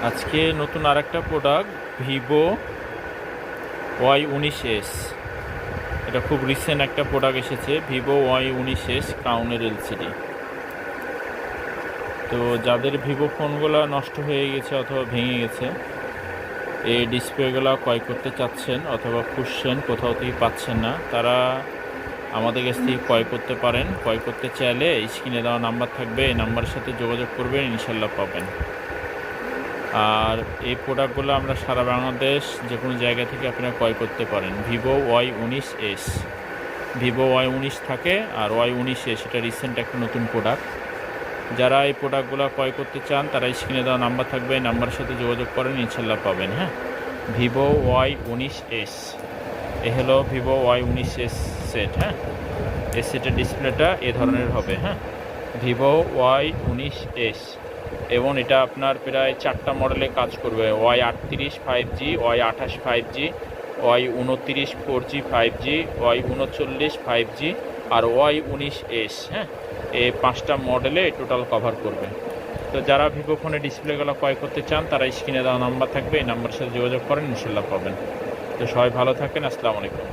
আজকে নতুন আরেকটা প্রোডাক্ট ভিভো Y19s। এটা খুব রিসেন্ট একটা প্রোডাক্ট এসেছে, ভিভো Y19s ক্রাউনের এলসিডি। তো যাদের ভিভো ফোনগুলো নষ্ট হয়ে গেছে অথবা ভেঙে গেছে, এই ডিসপ্লেগুলো ক্রয় করতে চাচ্ছেন অথবা খুঁজছেন, কোথাও থেকে পাচ্ছেন না, তারা আমাদের কাছ থেকে ক্রয় করতে পারেন। ক্রয় করতে চাইলে স্ক্রিনে দেওয়া নাম্বার থাকবে, এই নাম্বারের সাথে যোগাযোগ করবেন, ইনশাল্লাহ পাবেন। আর এই প্রোডাক্টগুলো আমরা সারা বাংলাদেশ যে কোনো জায়গা থেকে আপনারা ক্রয় করতে পারেন। ভিভো Y19s, ভিভো Y19 থাকে আর Y19s এটা রিসেন্ট একটা নতুন প্রোডাক্ট। যারা এই প্রোডাক্টগুলো ক্রয় করতে চান তারা স্ক্রিনে দেওয়া নাম্বার থাকবে, এই নাম্বারের সাথে যোগাযোগ করেন, ইনশাল্লাহ পাবেন। হ্যাঁ, ভিভো Y19s এ হলো ভিভো Y19s সেট। হ্যাঁ, এই সেটের ডিসপ্লেটা এ ধরনের হবে। হ্যাঁ, ভিভো Y19s, এবং এটা আপনার প্রায় 4টা মডেলে কাজ করবে। Y38 5G, Y28 5G, Y29 4G 5G, Y39 5G আর Y19s। হ্যাঁ, এই 5টা মডেলে টোটাল কভার করবে। তো যারা ভিভো ফোনে ডিসপ্লেগুলো ক্রয় করতে চান তারা স্ক্রিনে দেওয়া নাম্বার থাকবে, এই নাম্বারের সাথে যোগাযোগ করেন, ইনশাল্লাহ পাবেন। তো সবাই ভালো থাকেন, আসসালামু আলাইকুম।